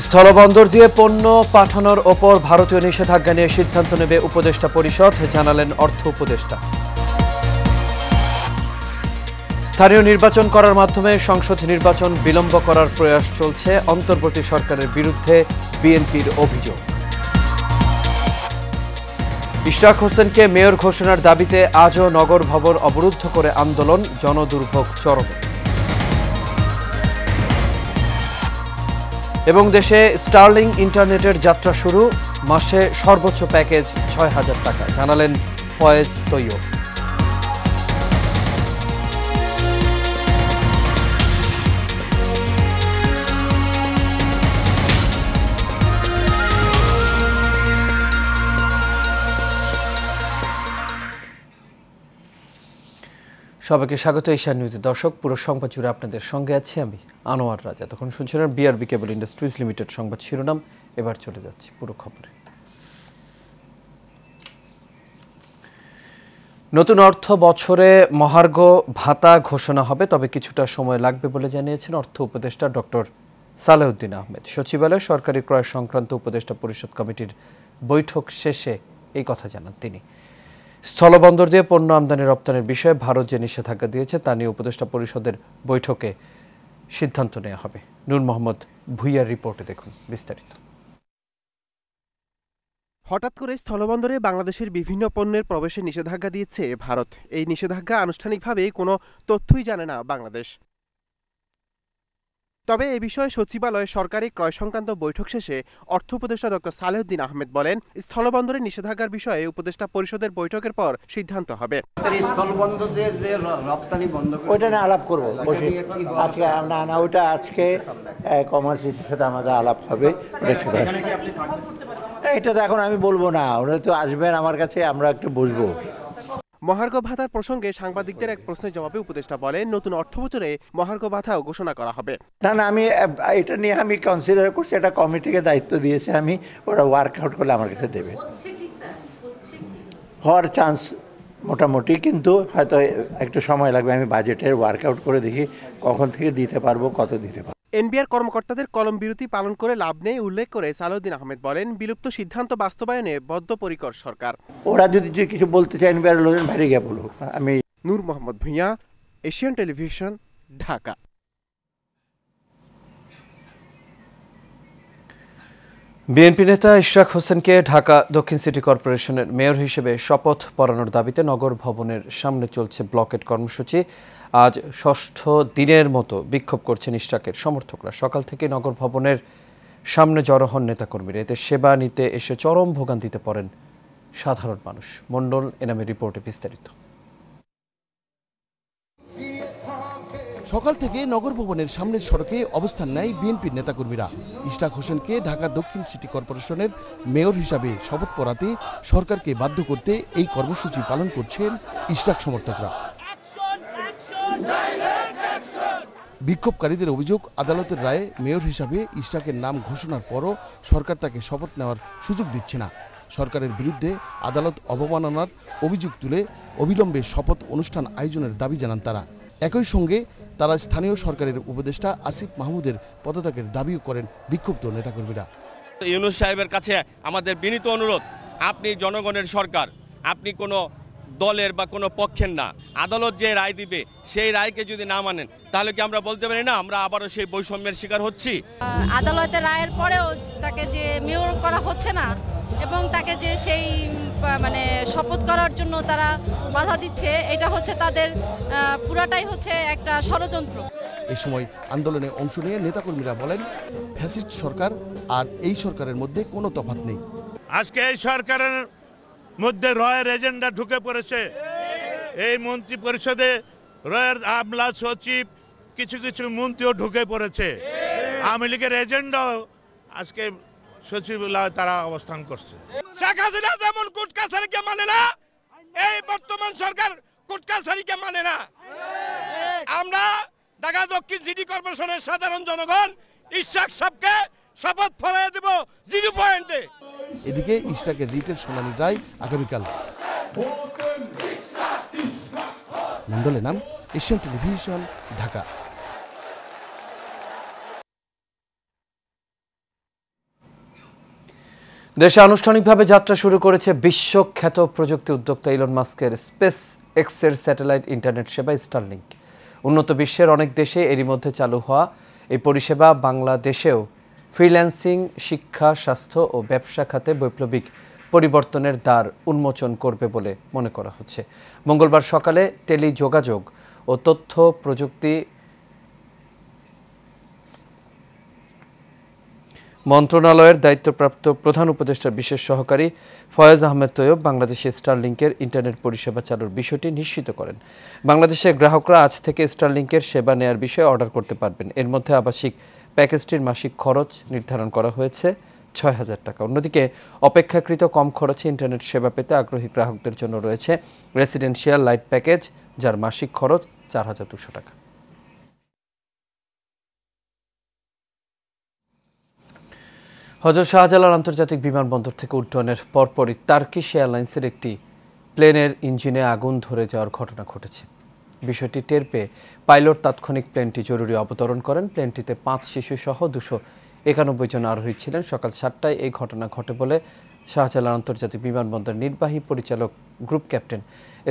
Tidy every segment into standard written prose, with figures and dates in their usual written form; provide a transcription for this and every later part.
স্থলবন্দর দিয়ে পণ্য পাঠানোর ওপর ভারতীয় নিষেধাজ্ঞা নিয়ে সিদ্ধান্ত নেবে উপদেষ্টা পরিষদ, জানালেন অর্থ উপদেষ্টা। স্থানীয় নির্বাচন করার মাধ্যমে সংসদ নির্বাচন বিলম্ব করার প্রয়াস চলছে, অন্তর্বর্তী সরকারের বিরুদ্ধে বিএনপির অভিযোগ। ইশরাক হোসেনকে মেয়র ঘোষণার দাবিতে আজও নগর ভবন অবরুদ্ধ করে আন্দোলন, জনদুর্ভোগ চরমে। এবং দেশে স্টারলিং ইন্টারনেটের যাত্রা শুরু, মাসে সর্বোচ্চ প্যাকেজ ৬,০০০ টাকা, জানালেন ফয়েজ তৈয়ব। সবাইকে স্বাগত এশিয়ান নিউজে। দর্শক, পুরো সংবাদ জুড়ে আপনাদের সঙ্গে আছি আমি আনোয়ার রাজা। তখন শুনছিলেন বিআরবি কেবল ইন্ডাস্ট্রিজ লিমিটেড সংবাদ শিরোনাম। এবার চলে যাচ্ছি পুরো খবরে। নতুন অর্থ বছরে মহার্ঘ ভাতা ঘোষণা হবে, তবে কিছুটা সময় লাগবে বলে জানিয়েছেন অর্থ উপদেষ্টা ডক্টর সালেউদ্দিন আহমেদ। সচিবালয়ে সরকারি ক্রয় সংক্রান্ত উপদেষ্টা পরিষদ কমিটির বৈঠক শেষে এই কথা জানান তিনি। স্থলবন্দর দিয়ে পণ্য আমদানি রপ্তানির বিষয়ে ভারত যে নিষেধাজ্ঞা দিয়েছে তা নিয়ে উপদেষ্টা পরিষদের বৈঠকে সিদ্ধান্ত নেওয়া হবে। নূর মোহাম্মদ ভুইয়ার রিপোর্টে দেখুন বিস্তারিত। হঠাৎ করে স্থলবন্দরে বাংলাদেশের বিভিন্ন পণ্যের প্রবেশে নিষেধাজ্ঞা দিয়েছে ভারত। এই নিষেধাজ্ঞা আনুষ্ঠানিকভাবে কোনো তথ্যই জানে না বাংলাদেশ। তবে এ বিষয়ে সচিবালয়ে সরকারি ক্রয় সংক্রান্ত বৈঠক শেষে অর্থ উপদেষ্টা ডক্টর সালেউদ্দিন আহমেদ বলেন, স্থলবন্দরের নিষেধাজ্ঞার বিষয়ে উপদেষ্টা পরিষদের বৈঠকের পর সিদ্ধান্ত হবে। ওইটা না আলাপ করবো আজকে, না ওইটা আজকে কমার্সের সাথে আমাদের আলাপ হবে। এটা তো এখন আমি বলবো না, ওরা তো আসবেন আমার কাছে, আমরা একটু বসবো। মহার্ঘ ভাতার প্রসঙ্গে সাংবাদিকদের এক প্রশ্নের জবাবে উপদেষ্টা বলেন, নতুন অর্থ বছরে মহার্ঘ ভাতাও ঘোষণা করা হবে। না আমি এটা নিয়ে আমি কনসিডার করছি, এটা কমিটিকে দায়িত্ব দিয়েছে আমি, ওরা ওয়ার্কআউট করলে আমার কাছে দেবে। হওয়ার চান্স মোটামুটি, কিন্তু হয়তো একটু সময় লাগবে। আমি বাজেটের ওয়ার্কআউট করে দেখি কখন থেকে দিতে পারবো, কত দিতে পারবো। এনবিআর কর্মকর্তাদের কলম বিরতি পালন করে লাভ নেই উল্লেখ করে সালেউদ্দিন আহমেদ বলেন, বিলুপ্ত সিদ্ধান্ত বাস্তবায়নে বদ্ধপরিকর সরকার। ওরা যদি কিছু বলতে চায় এনবিআর লোকজন বাইরে গিয়ে বলুক। আমি Noor Mohammad Bhuiyan, Asian television, Dhaka. BNP নেতা ইশরাক হোসেনকে ঢাকা দক্ষিণ সিটি কর্পোরেশনের মেয়র হিসেবে শপথ পড়ানোর দাবিতে নগর ভবনের সামনে চলছে ব্লকেট কর্মসূচি। আজ ষষ্ঠ দিনের মতো বিক্ষোভ করছেন ইশরাকের সমর্থকরা। সকাল থেকে নগর ভবনের সামনে জড়ো হন নেতাকর্মীরা। এতে সেবা নিতে এসে চরম ভোগান্তিতে পড়েন সাধারণ মানুষ। মণ্ডল এনামের রিপোর্টে বিস্তারিত। সকাল থেকে নগর ভবনের সামনের সড়কে অবস্থান নেয় বিএনপির নেতাকর্মীরা। ইশরাক হোসেনকে ঢাকা দক্ষিণ সিটি কর্পোরেশনের মেয়র হিসাবে শপথ পড়াতে সরকারকে বাধ্য করতে এই কর্মসূচি পালন করছেন ইশরাক সমর্থকরা। বিক্ষোভকারীদের অভিযোগ, আদালতের রায়ে মেয়র হিসাবে ইশরাকের নাম ঘোষণার পরও সরকার তাকে শপথ নেওয়ার সুযোগ দিচ্ছে না। সরকারের বিরুদ্ধে আদালত অবমাননার অভিযোগ তুলে অবিলম্বে শপথ অনুষ্ঠান আয়োজনের দাবি জানান তারা। একই সঙ্গে তারা স্থানীয় সরকারের উপদেষ্টা আসিফ মাহমুদের পদত্যাগের দাবিও করেন বিক্ষুব্ধ নেতাকর্মীরা। ইউনূস সাহেবের কাছে আমাদের বিনীত অনুরোধ, আপনি জনগণের সরকার, আপনি কোনো দলের বা কোনো পক্ষের না। আদালত যে রায় দিবে সেই রায়কে যদি না মানেন, তাহলে কি আমরা বলতে পারি না আমরা আবারও সেই বৈষম্যের শিকার হচ্ছি? আদালতের রায়ের পরেও তাকে যে মেয়র করা হচ্ছে না এবং তাকে যে সেই শপথ করার জন্য তারা বাধা দিচ্ছে, এটা হচ্ছে তাদের পুরাটাই হচ্ছে একটা ষড়যন্ত্র। এই সময় আন্দোলনে অংশ নিয়ে নেতাকর্মীরা বলেন, ফ্যাসিস্ট সরকার আর এই সরকারের মধ্যে কোনো তফাৎ নেই। আজকে এই সরকারের মধ্যে রয়ের এজেন্ডা ঢুকে পড়েছে। এই মন্ত্রী পরিষদে রয়ের আমলা সচিব, কিছু কিছু মন্ত্রীও ঢুকে পড়েছে। আওয়ামী লীগের এজেন্ডাও আজকে সচিবালয়ে তারা অবস্থান করছে। শেখ হাসিনা যেমন কুটকাছারিকে মানে না, এই বর্তমান সরকার কুটকাছারিকে মানে না। আমরা ঢাকা দক্ষিণ সিটি কর্পোরেশনের সাধারণ জনগণ ইশরাক সাহেবকে শপথ পড়াইয়া দেব 0 পয়েন্টে। এদিকে ইশরাকের রিটের শুনানির রায় আগামীকাল। মণ্ডলের নাম, এশিয়ান টেলিভিশন, ঢাকা। দেশে আনুষ্ঠানিকভাবে যাত্রা শুরু করেছে বিশ্বখ্যাত প্রযুক্তি উদ্যোক্তা ইলন মাস্কের স্পেস এক্সের স্যাটেলাইট ইন্টারনেট সেবা স্টারলিংক। উন্নত বিশ্বের অনেক দেশে এরই মধ্যে চালু হওয়া এই পরিষেবা বাংলাদেশেও ফ্রিল্যান্সিং, শিক্ষা, স্বাস্থ্য ও ব্যবসা খাতে বৈপ্লবিক পরিবর্তনের দ্বার উন্মোচন করবে বলে মনে করা হচ্ছে। মঙ্গলবার সকালে টেলিযোগাযোগ ও তথ্য প্রযুক্তি মন্ত্রণালয়ের দায়িত্বপ্রাপ্ত প্রধান উপদেষ্টার বিশেষ সহকারী ফয়েজ আহমেদ তৈয়ব বাংলাদেশে স্টারলিংকের ইন্টারনেট পরিষেবা চালুর বিষয়টি নিশ্চিত করেন। বাংলাদেশের গ্রাহকরা আজ থেকে স্টারলিংকের সেবা নেয়ার বিষয়ে অর্ডার করতে পারবেন। এর মধ্যে আবাসিক প্যাকেজটির মাসিক খরচ নির্ধারণ করা হয়েছে ৬,০০০ টাকা। অন্যদিকে অপেক্ষাকৃত কম খরচে ইন্টারনেট সেবা পেতে আগ্রহী গ্রাহকদের জন্য রয়েছে রেসিডেন্সিয়াল লাইট প্যাকেজ, যার মাসিক খরচ ৪,২০০ টাকা। হযরত শাহজালাল আন্তর্জাতিক বিমানবন্দর থেকে উড্ডয়নের পরপরই টার্কিশ এয়ারলাইন্সের একটি প্লেনের ইঞ্জিনে আগুন ধরে যাওয়ার ঘটনা ঘটেছে। বিষয়টি টের পেয়ে পাইলট তাৎক্ষণিক প্লেনটি জরুরি অবতরণ করেন। প্লেনটিতে ৫ শিশুসহ ২৯১ জন আরোহী ছিলেন। সকাল ৭টায় এই ঘটনা ঘটে বলে শাহজালাল আন্তর্জাতিক বিমানবন্দর নির্বাহী পরিচালক group captain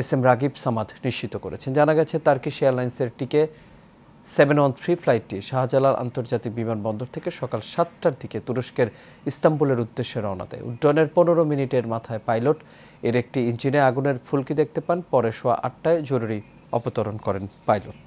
SM. Ragib Samad নিশ্চিত করেছেন। জানা গেছে টার্কিশ এয়ারলাইন্সের টিকে 713 ফ্লাইটটি শাহজালাল আন্তর্জাতিক বিমানবন্দর থেকে সকাল ৭টার দিকে তুরস্কের ইস্তাম্বুলের উদ্দেশ্যে রওনা দেয়। উড্ডয়নের ১৫ মিনিটের মাথায় পাইলট এর একটি ইঞ্জিনে আগুনের ফুলকি দেখতে পান। পরে সোয়া ৮টায় জরুরি অবতরণ করেন পাইলট।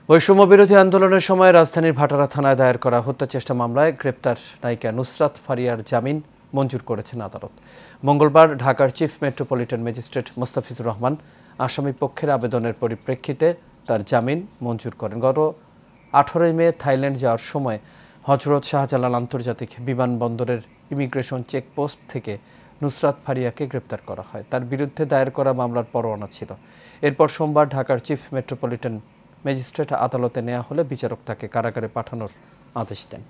বৈষম্য বিরোধী আন্দোলনের সময় রাজধানীর ভাটারা থানায় দায়ের করা হত্যা চেষ্টা মামলায় গ্রেপ্তার নায়িকা নুসরাত ফারিয়ার জামিন মঞ্জুর করেছেন আদালত। মঙ্গলবার ঢাকার chief metropolitan magistrate Mostafizur Rahman আসামি পক্ষের আবেদনের পরিপ্রেক্ষিতে তার জামিন মঞ্জুর করেন। গত 18 মে থাইল্যান্ড যাওয়ার সময় হযরত শাহজালাল আন্তর্জাতিক বিমানবন্দরের ইমিগ্রেশন চেকপোস্ট থেকে নুসরাত ফারিয়াকে গ্রেপ্তার করা হয়। তার বিরুদ্ধে দায়ের করা মামলার পরোয়ানা ছিল। এরপর সোমবার ঢাকার চিফ মেট্রোপলিটন ম্যাজিস্ট্রেট আদালতে নেওয়া হলে বিচারক তাকে কারাগারে পাঠানোর আদেশ দেন।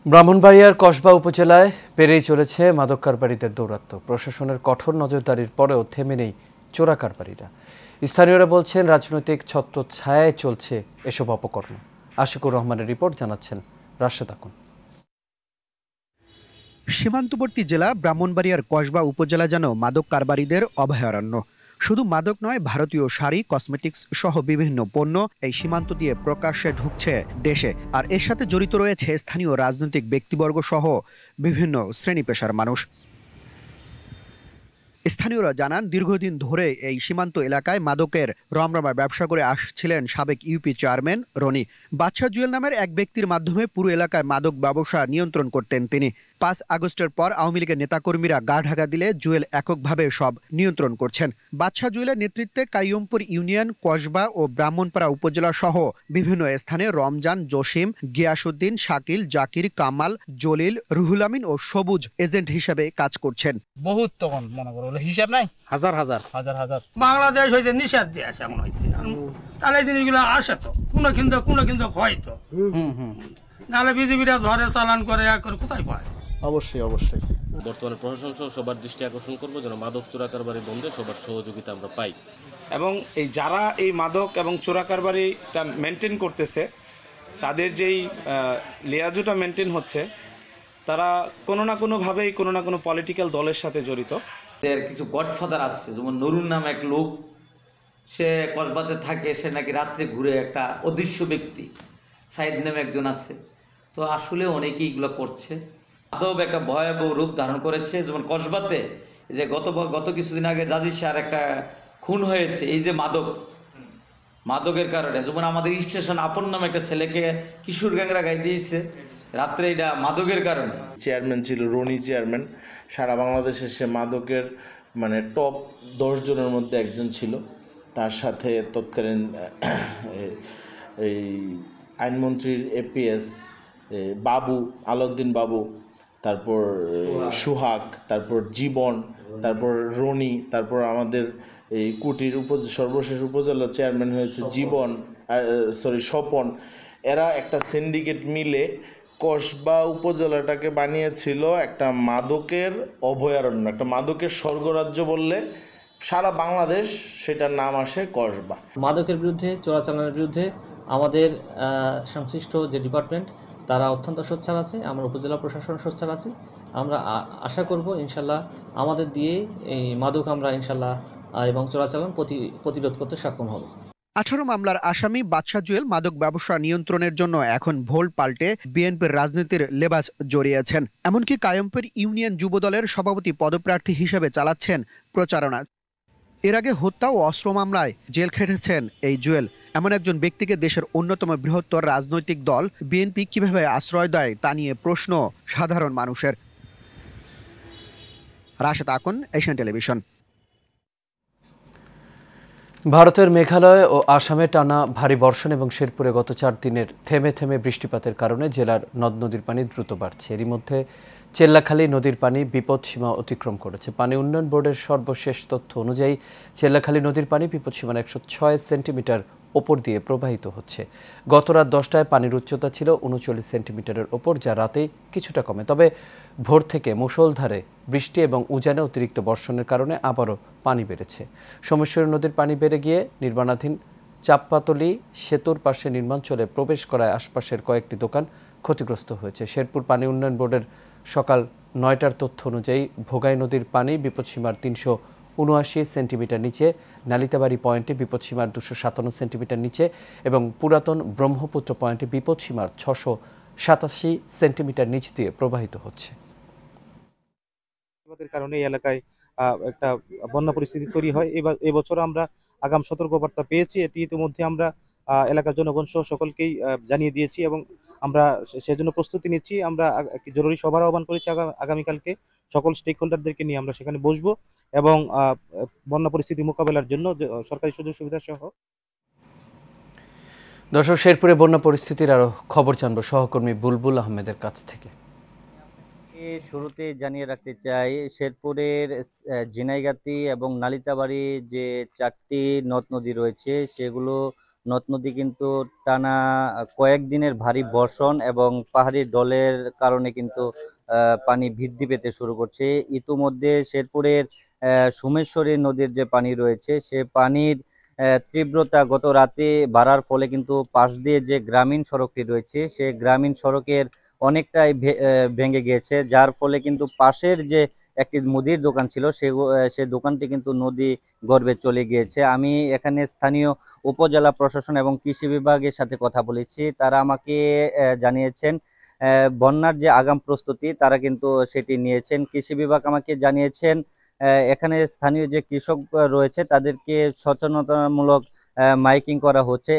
ব্রাহ্মণবাড়িয়ার কসবা উপজেলায় বেড়েই চলেছে মাদক কারবারিদের দৌরাত্ম্য। প্রশাসনের কঠোর নজরদারির পরেও থেমে নেই চোরা কারবারিরা। স্থানীয়রা বলছেন রাজনৈতিক ছত্রছায়ায় চলছে এসব অপকর্ম। আশিকুর রহমানের রিপোর্ট, জানাচ্ছেন রাশেদ আকুন। সীমান্তবর্তী জেলা ব্রাহ্মণবাড়িয়ার কসবা উপজেলা যেন মাদক কারবারিদের অভয়ারণ্য। শুধু মাদক নয়, ভারতীয় শাড়ি, কসমেটিক্স সহ বিভিন্ন পণ্য এই সীমান্ত দিয়ে প্রকাশ্যে ঢুকছে দেশে। আর এর সাথে জড়িত রয়েছে স্থানীয় রাজনৈতিক ব্যক্তিবর্গ সহ বিভিন্ন শ্রেণী পেশার মানুষ। স্থানীয়রা জানান, দীর্ঘদিন ধরে এই সীমান্ত এলাকায় মাদকের রমরমা ব্যবসা করে আসছিলেন সাবেক ইউপি চেয়ারম্যান রনি। বাদশা জুয়েল নামের এক ব্যক্তির মাধ্যমে পুরো এলাকায় মাদক ব্যবসা নিয়ন্ত্রণ করতেন তিনি। 5 আগস্টের পর আওয়ামী লীগের নেতাকর্মীরা গা ঢাকা দিলে জুয়েল এককভাবে সব নিয়ন্ত্রণ করছেন। বাদশা জুয়েলের নেতৃত্বে কাইয়ুমপুর ইউনিয়ন, কসবা ও ব্রাহ্মণপাড়া উপজেলা সহ বিভিন্ন স্থানে রমজান, জসিম, গিয়াসউদ্দিন, শাকিল, জাকির, কামাল, জলিল, রুহুল আমিন ও সবুজ এজেন্ট হিসেবে কাজ করছেন। বহুত তখন মনে করো হিসাব নাই, হাজার হাজার বাংলাদেশ হয়েছে নিষেধ দিয়ে আসে এমন হয়েছে। তাহলে এই জিনিসগুলো আসে তো কোনো কিন্তু হয় তো, নাহলে বিজেপিরা ধরে চালান করে কোথায় পায়। অবশ্যই বর্তমানে প্রশাসন সহ সবার দৃষ্টি আকর্ষণ করবো যেন মাদক চোরা কারবারি বন্ধে সবার সহযোগিতা আমরা পাই। এবং এই যারা এই মাদক এবং চোরা কারবারিটা মেনটেন করতেছে, তাদের যেই লিয়াজুটা মেনটেন হচ্ছে, তারা কোনো না কোনোভাবেই কোনো না কোনো পলিটিক্যাল দলের সাথে জড়িত। এর কিছু গডফাদার আসছে, যেমন নুরুন নাম এক লোক, সে কসবাতে থাকে, সে নাকি রাত্রে ঘুরে, একটা অদৃশ্য ব্যক্তি সাইদ নামে একজন আছে। তো আসলে অনেকেই এগুলো করছে। মাদক একটা ভয়াবহ রূপ ধারণ করেছে। যেমন কসবাতে যে গত কিছুদিন আগে জাজির একটা খুন হয়েছে, এই যে মাদকের কারণে। যেমন আমাদের স্টেশন আপন নামে একটা ছেলেকে কিশোর গ্যাংরা গাই দিয়েছে রাত্রে, এটা মাদকের কারণে। চেয়ারম্যান ছিল রনি চেয়ারম্যান, সারা বাংলাদেশে সে মাদকের মানে টপ 10 জনের মধ্যে একজন ছিল। তার সাথে তৎকালীন এই আইনমন্ত্রীর এপিএস বাবু, আলাউদ্দিন বাবু, তারপর সুহাগ, তারপর জীবন, তারপর রনি, তারপর আমাদের এই কুটির সর্বশেষ উপজেলা চেয়ারম্যান হয়েছে স্বপন। এরা একটা সিন্ডিকেট মিলে কসবা উপজেলাটাকে বানিয়েছিল একটা মাদকের অভয়ারণ্য, একটা মাদকের স্বর্গরাজ্য বললে সারা বাংলাদেশ সেটার নাম আসে কসবা। মাদকের বিরুদ্ধে, চোরাচালানের বিরুদ্ধে আমাদের সংশ্লিষ্ট যে ডিপার্টমেন্ট তারা অত্যন্ত সোচ্চার আছে, আমরা উপজেলা প্রশাসন সোচ্চার আছে। আমরা আশা করব ইনশাল্লাহ আমাদের দিয়ে এই মাদক আমরা ইনশাল্লাহ এবং চোরাচালান প্রতিরোধ করতে সক্ষম হব। 18 মামলার আসামি বাদশা জুয়েল মাদক ব্যবসা নিয়ন্ত্রণের জন্য এখন ভোল পাল্টে বিএনপির রাজনীতির লেবাস জড়িয়েছেন। এমনকি কায়ম্পের ইউনিয়ন যুবদলের সভাপতি পদপ্রার্থী হিসেবে চালাচ্ছেন প্রচারণা। এর আগে হত্যা ও অস্ত্র মামলায় জেল খেটেছেন এই জুয়েল। এমন একজন ব্যক্তিকে দেশের অন্যতম বৃহত্তর রাজনৈতিক দল বিএনপি কিভাবে আশ্রয় দেয় তা নিয়ে প্রশ্ন সাধারণ মানুষের। Rashed Akon, Asian television. ভারতের মেঘালয় ও আসামে টানা ভারী বর্ষণ এবং শেরপুরে গত 4 দিনের থেমে থেমে বৃষ্টিপাতের কারণে জেলার নদ নদীর পানি দ্রুত বাড়ছে। এরই মধ্যে চেল্লাখালী নদীর পানি বিপদসীমা অতিক্রম করেছে। পানি উন্নয়ন বোর্ডের সর্বশেষ তথ্য অনুযায়ী চেল্লাখালী নদীর পানি বিপদসীমার 106 সেন্টিমিটার ওপর দিয়ে প্রবাহিত হচ্ছে। গত রাত 10টায় পানির উচ্চতা ছিল 39 সেন্টিমিটারের ওপর, যা রাতেই কিছুটা কমে। তবে ভোর থেকে মুষলধারে বৃষ্টি এবং উজানে অতিরিক্ত বর্ষণের কারণে আবারও পানি বেড়েছে। সোমেশ্বরী নদীর পানি বেড়ে গিয়ে নির্মাণাধীন চাপ্পাতলি সেতুর পাশে নির্মাঞ্চলে প্রবেশ করায় আশপাশের কয়েকটি দোকান ক্ষতিগ্রস্ত হয়েছে। শেরপুর পানি উন্নয়ন বোর্ডের সকাল 9টার তথ্য অনুযায়ী ভোগাই নদীর পানি বিপদসীমার 379 সেন্টিমিটার নিচে, নালিতাবাড়ি পয়েন্টে বিপদসীমার 257 সেন্টিমিটার নিচে এবং পুরাতন ব্রহ্মপুত্র পয়েন্টে বিপদসীমার 687 সেন্টিমিটার নিচ দিয়ে প্রবাহিত হচ্ছে। কারণে এই এলাকায় একটা বন্যা পরিস্থিতি তৈরি হয়। এবছর আমরা আগাম সতর্কবার্তা পেয়েছি। এটি ইতিমধ্যে আমরা এলাকার জনগণ সহ সকলকেই জানিয়ে দিয়েছি এবং আমরা সেজন্য প্রস্তুতি নিচ্ছি। আমরা একটি জরুরি সভার আহ্বান করেছি আগামীকালকে। সকল স্টেক হোল্ডারদেরকে নিয়ে আমরা সেখানে বসবো এবং বন্যা পরিস্থিতি মোকাবেলার জন্য সরকারি সুযোগ সুবিধা সহ। দর্শক, শেরপুরে বন্যা পরিস্থিতির আরো খবর জানবো সহকর্মী বুলবুল আহমেদের কাছ থেকে। শুরুতে জানিয়ে রাখতে চাই, শেরপুরের ঝিনাইগাতি এবং নালিতাবাড়ি যে 4টি নদ নদী রয়েছে সেগুলো নদ নদী কিন্তু টানা কয়েকদিনের ভারী বর্ষণ এবং পাহাড়ি ঢলের কারণে কিন্তু পানি বৃদ্ধি পেতে শুরু করছে। ইতিমধ্যে শেরপুরের সোমেশ্বরী নদীর যে পানি রয়েছে সে পানির তীব্রতা গত রাতে বাড়ার ফলে কিন্তু পাশ দিয়ে যে গ্রামীণ সড়কটি রয়েছে সে গ্রামীণ সড়কের অনেকটাই ভেঙে গিয়েছে, যার ফলে কিন্তু পাশের যে একটি মুদির দোকান ছিল সে দোকানটি কিন্তু নদী গর্ভে চলে গিয়েছে। আমি এখানে স্থানীয় উপজেলা প্রশাসন এবং কৃষি বিভাগের সাথে কথা বলেছি। তারা আমাকে জানিয়েছেন বন্যার যে আগাম প্রস্তুতি তারা কিন্তু সেটি নিয়েছেন। কৃষি বিভাগ আমাকে জানিয়েছেন এখানে স্থানীয় যে কৃষক রয়েছে তাদেরকে সচেতনতামূলক মাইকিং করা হচ্ছে।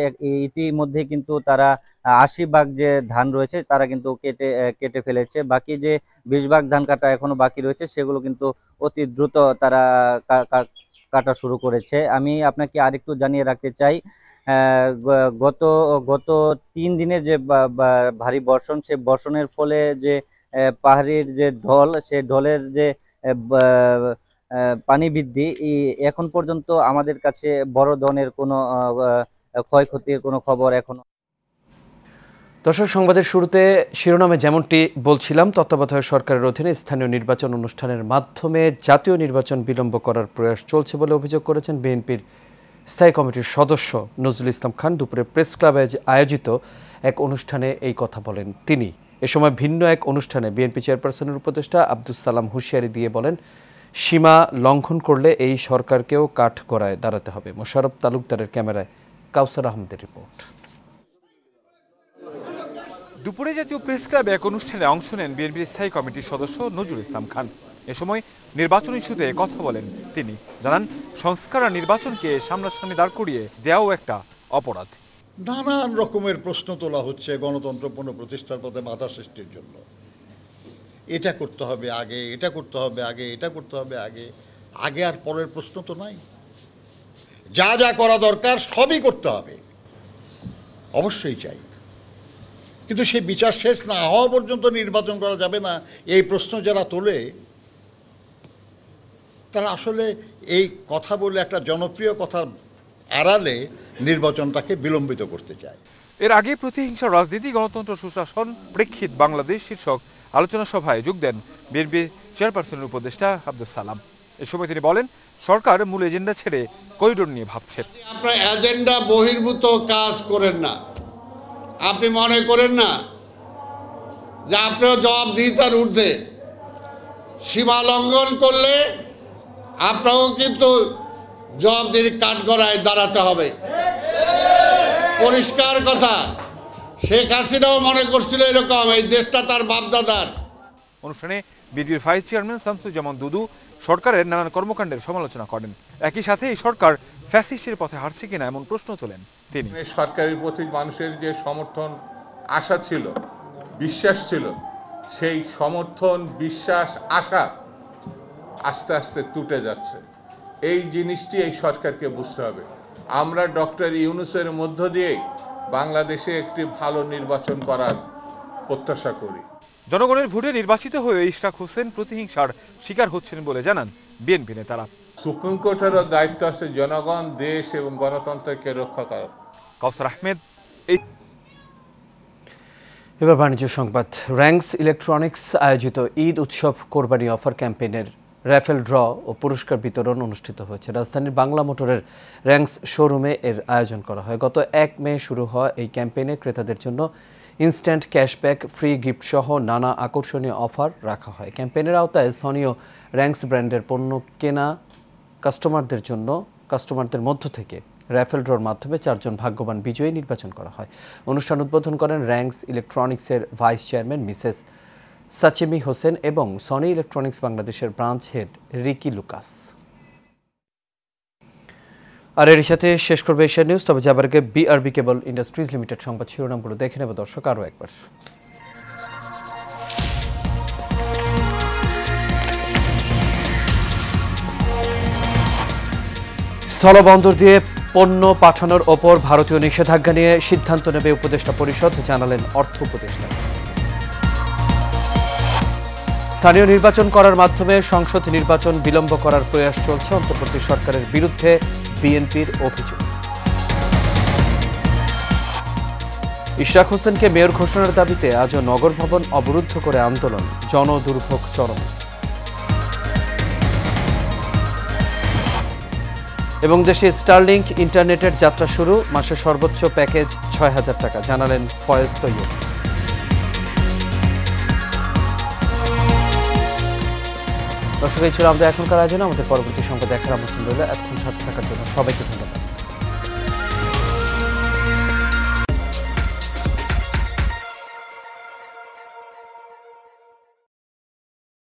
ইতিমধ্যে কিন্তু তারা 80 ভাগ যে ধান রয়েছে তারা কিন্তু কেটে ফেলেছে। বাকি যে 20 ভাগ ধান কাটা এখনো বাকি রয়েছে সেগুলো কিন্তু অতি দ্রুত তারা কাটা শুরু করেছে। আমি আপনাকে আরেকটু জানিয়ে রাখতে চাই, গত 3 দিনের যে ভারী বর্ষণ, সে বর্ষণের ফলে যে পাহাড়ের যে ঢল, সে ঢলের যে পানি বৃদ্ধি এখন পর্যন্ত আমাদের কাছে বড় ধরনের কোনো ক্ষয়ক্ষতির কোনো খবর এখনো। দর্শক, সংবাদের শুরুতে শিরোনামে যেমনটি বলছিলাম, তত্ত্বাবধায়ক সরকারের অধীনে স্থানীয় নির্বাচন অনুষ্ঠানের মাধ্যমে জাতীয় নির্বাচন বিলম্ব করার প্রয়াস চলছে বলে অভিযোগ করেছেন বিএনপির স্থায়ী কমিটির সদস্য নজরুল ইসলাম খান। দুপুরে প্রেস ক্লাবে আয়োজিত এক অনুষ্ঠানে এই কথা বলেন তিনি। এ সময় ভিন্ন এক অনুষ্ঠানে বিএনপি চেয়ারপারসনের উপদেষ্টা আব্দুস সালাম হুঁশিয়ারি দিয়ে বলেন, সীমা লঙ্ঘন করলে এই সরকারকেও কাঠগড়ায় দাঁড়াতে হবে। মোশাররফ তালুকদারের ক্যামেরায় কাউসার আহমেদের রিপোর্ট। দুপুরে জাতীয় প্রেস ক্লাবে এক অনুষ্ঠানে অংশ নেন বিএনপির স্থায়ী কমিটির সদস্য নজরুল ইসলাম খান। এ সময় নির্বাচন ইস্যুতে কথা বলেন তিনি। জানান, সংস্কার আর নির্বাচনকে সামনাসামনি দাঁড় করিয়ে দেওয়াও একটা অপরাধ। নানান রকমের প্রশ্ন তোলা হচ্ছে গণতন্ত্র পুনঃপ্রতিষ্ঠার পথে বাধা সৃষ্টির জন্য। এটা করতে হবে আগে, এটা করতে হবে আগে, এটা করতে হবে আগে। আগে আর পরের প্রশ্ন তো নাই। যা যা করা দরকার সবই করতে হবে, অবশ্যই চাই, কিন্তু সেই বিচার শেষ না হওয়া পর্যন্ত নির্বাচন করা যাবে না। এই প্রশ্ন যারা তোলে তারা আসলে এই কথা বলে একটা জনপ্রিয় কথা আড়ালে নির্বাচনটাকে বিলম্বিত করতে চায়। এর আগে প্রতিহিংসা রাজনীতি গণতন্ত্র সুশাসন প্রেক্ষিত বাংলাদেশ শীর্ষক আলোচনা সভায় যোগ দেন বিএনপি চেয়ারপারসনের উপদেষ্টা আব্দুল সালাম। এ সময় তিনি বলেন, সরকার মূল এজেন্ডা ছেড়ে করিডোর নিয়ে ভাবছে। আপনারা এজেন্ডা বহির্ভূত কাজ করেন না। আপনি মনে করেন না যে আপনার জবাবদিহিতার ঊর্ধ্বে, সীমা লঙ্ঘন করলে আপনাকেও কিন্তু জবাবদিহির কাঠগড়ায় দাঁড়াতে হবে। পরিষ্কার কথা, শেখ হাসিনাও মনে করছিল এরকম, এই দেশটা তার বাপদাদার। অনুষ্ঠানে বিএনপির ভাইস চেয়ারম্যান শামসুজ্জামান দুদু সরকারের নানান কর্মকাণ্ডের সমালোচনা করেন। একই সাথে এই সরকার ফ্যাসিস্টের পথে হাঁটছে কিনা এমন প্রশ্ন তোলেন তিনি। সরকারের প্রতি মানুষের যে সমর্থন, আশা ছিল, বিশ্বাস ছিল, সেই সমর্থন, বিশ্বাস, আশা আস্তে আস্তে টুটে যাচ্ছে। এই জিনিসটি এই সরকারকে বুঝতে হবে। আমরা ডক্টর ইউনূসের মধ্য দিয়েই বাংলাদেশে একটি ভালো নির্বাচন করার প্রত্যাশা করি। জনগণের ভোটে নির্বাচিত হয়ে ইশরাক হোসেন প্রতিহিংসার শিকার হচ্ছেন বলে জানান বিএনপি নেতারা। সুপ্রিম কোর্টেরও দায়িত্ব আছে জনগণ, দেশ এবং গণতন্ত্রকে রক্ষা করা। কাউসার আহমেদ। এবার বাণিজ্য সংবাদ। র্যাঙ্কস ইলেকট্রনিক্স আয়োজিত ঈদ উৎসব কোরবানি অফার ক্যাম্পেইনের র্যাফেল ড্র ও পুরস্কার বিতরণ অনুষ্ঠিত হয়েছে। রাজধানীর বাংলা মোটরের র্যাঙ্কস শোরুমে এর আয়োজন করা হয়। গত 1 মে শুরু হওয়া এই ক্যাম্পেইনে ক্রেতাদের জন্য ইনস্ট্যান্ট ক্যাশব্যাক, ফ্রি গিফট সহ নানা আকর্ষণীয় অফার রাখা হয়। ক্যাম্পেইনের আওতায় সনি ও র্যাঙ্কস ব্র্যান্ডের পণ্য কেনা কাস্টমারদের মধ্য থেকে র্যাফেল ড্রর মাধ্যমে 4 জন ভাগ্যবান বিজয়ী নির্বাচন করা হয়। অনুষ্ঠান উদ্বোধন করেন র্যাঙ্কস ইলেকট্রনিক্সের ভাইস চেয়ারম্যান মিসেস সাচেমি হোসেন এবং সনি ইলেকট্রনিক্স বাংলাদেশের ব্রাঞ্চ হেড রিকি লুকাস। আর এর সাথে শেষ করবে এশিয়া নিউজ। তবে যাবার আগে বিআরবি কেবল ইন্ডাস্ট্রিজ লিমিটেড সংবাদ শিরোনামগুলো দেখে নেব দর্শক আরও একবার। স্থলবন্দর দিয়ে পণ্য পাঠানোর ওপর ভারতীয় নিষেধাজ্ঞা নিয়ে সিদ্ধান্ত নেবে উপদেষ্টা পরিষদ, জানালেন অর্থ উপদেষ্টা। স্থানীয় নির্বাচন করার মাধ্যমে সংসদ নির্বাচন বিলম্ব করার প্রয়াস চলছে, অন্তর্বর্তী সরকারের বিরুদ্ধে বিএনপির অভিযোগ। ইশরাক হোসেনকে মেয়র ঘোষণার দাবিতে আজও নগর ভবন অবরুদ্ধ করে আন্দোলন, জনদুর্ভোগ চরমে। এবং দেশে স্টারলিংক ইন্টারনেটের যাত্রা শুরু, মাসে সর্বোচ্চ প্যাকেজ ৬,০০০ টাকা, জানালেন ফয়েজ তৈয়ব। দর্শক, এই ছিল আমাদের এখনকার আয়োজন। আমাদের পরবর্তী সংবাদ দেখার আমন্ত্রণ রইল। এতক্ষণ সাথে থাকার জন্য সবাইকে ধন্যবাদ।